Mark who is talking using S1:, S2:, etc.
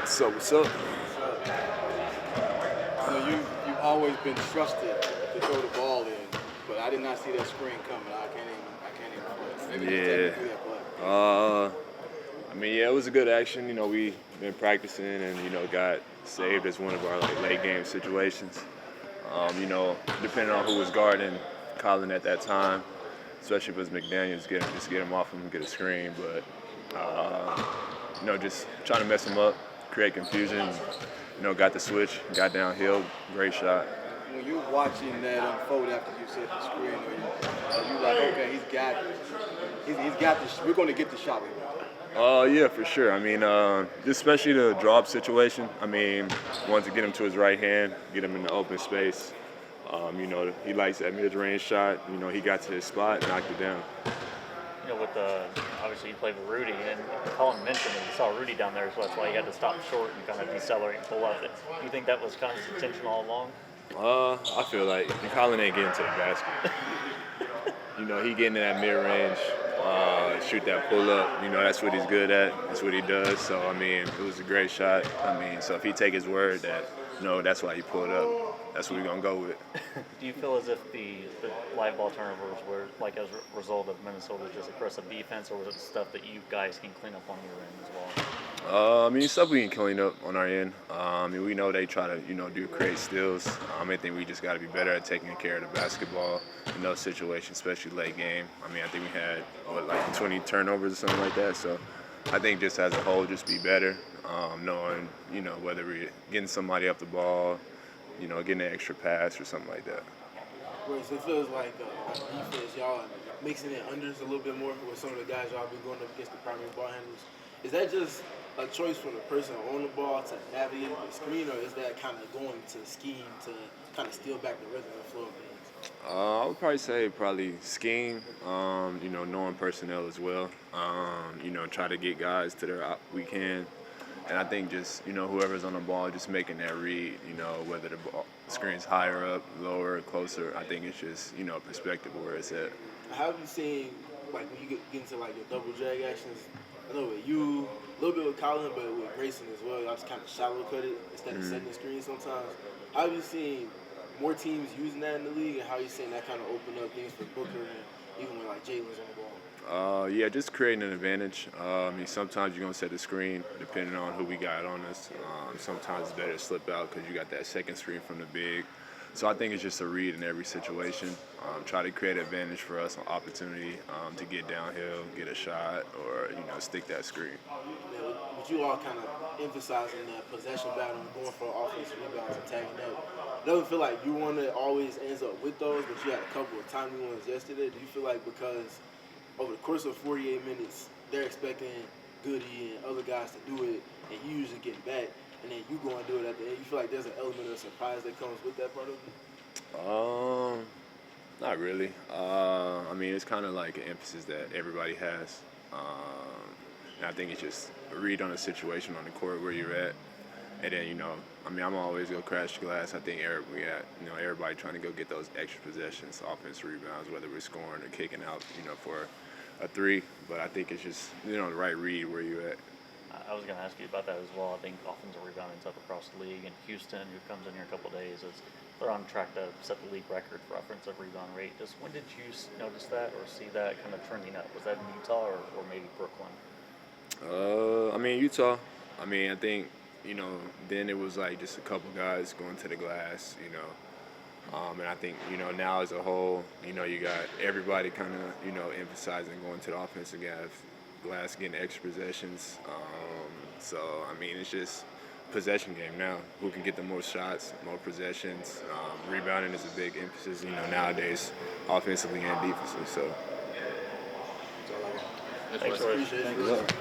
S1: So what's up?
S2: You've always been trusted to throw the ball in, but I did not see that screen coming. I can't even play. Maybe just take me
S1: Yeah.
S2: through that play.
S1: Uh, yeah, it was a good action. We've been practicing and got saved as one of our like late game situations. Depending on who was guarding Colin at that time, especially if it was McDaniels, get him off him, get a screen. But just trying to mess him up, create confusion. Got the switch, got downhill, great shot.
S2: When you're watching that unfold after you set the screen, are you like, okay, he's got this. We're going to get the shot we want.
S1: Yeah, for sure. Especially the drop situation. Wanted to get him to his right hand, get him in the open space. He likes that mid-range shot. He got to his spot, knocked it down.
S3: With obviously you played with Rudy, and Colin mentioned that you saw Rudy down there, so that's why you had to stop short and kind of decelerate and pull up. Do you think that was kind of his intention all along?
S1: I feel like Colin ain't getting to the basket. He getting in that mid-range, shoot that pull-up. That's what he's good at. That's what he does. So, it was a great shot. So if he take his word that, that's why he pulled up, that's what we're going to go with.
S3: Do you feel as if the live ball turnovers were like as a result of Minnesota's just aggressive defense, or was it stuff that you guys can clean up on your end as well?
S1: Stuff we can clean up on our end. We know they try to, do create steals. I think we just got to be better at taking care of the basketball in those situations, especially late game. I think we had, 20 turnovers or something like that. So I think just as a whole, just be better, knowing, whether we're getting somebody up the ball, getting an extra pass or something like that.
S2: Whereas it feels like defense, y'all are mixing in unders a little bit more with some of the guys y'all been going up against the primary ball handlers. Is that just a choice from the person on the ball to navigate the screen, or is that kind of going to scheme to kind of steal back the rhythm and flow of things?
S1: I would probably say scheme, knowing personnel as well. Try to get guys to their we can. And I think just, whoever's on the ball, just making that read, whether the screen's higher up, lower, closer. I think it's just, perspective of where it's at.
S2: How have you seen, like, when you get into, like, your double drag actions? I know with you, a little bit with Colin, but with Grayson as well, y'all just kind of shallow cut it instead of setting the screen sometimes. How have you seen more teams using that in the league, and how are you seeing that kind of open up things for Booker and even when, like, Jalen's on the ball?
S1: Just creating an advantage. Sometimes you're going to set the screen depending on who we got on us. Sometimes it's better to slip out because you got that second screen from the big. So I think it's just a read in every situation. Try to create an advantage for us, an opportunity to get downhill, get a shot, or, stick that screen.
S2: Yeah, but you all kind of emphasizing that possession battle and going for offensive rebounds and tagging up. It doesn't feel like you one that always ends up with those, but you had a couple of timely ones yesterday. Do you feel like because over the course of 48 minutes, they're expecting Goody and other guys to do it, and you usually get back, and then you go and do it at the end? You feel like there's an element of surprise that comes with that part of it?
S1: Not really. It's kind of like an emphasis that everybody has. And I think it's just a read on the situation on the court where you're at. And then, I'm always going to crash the glass. I think everybody trying to go get those extra possessions, offensive rebounds, whether we're scoring or kicking out, for a three. But I think it's just, the right read where you're at.
S3: I was going to ask you about that as well. I think offensive rebounding's up across the league, and Houston, who comes in here in a couple of days, they're on track to set the league record for offensive rebound rate. Just when did you notice that or see that kind of trending up? Was that in Utah or maybe Brooklyn?
S1: Utah. I think, then it was like just a couple guys going to the glass, and I think, now as a whole, you got everybody kind of, emphasizing going to the offensive glass, getting extra possessions. It's just possession game now. Who can get the most shots, more possessions. Rebounding is a big emphasis, nowadays, offensively and defensively. So.
S3: Thanks, Royce.
S2: Appreciate it.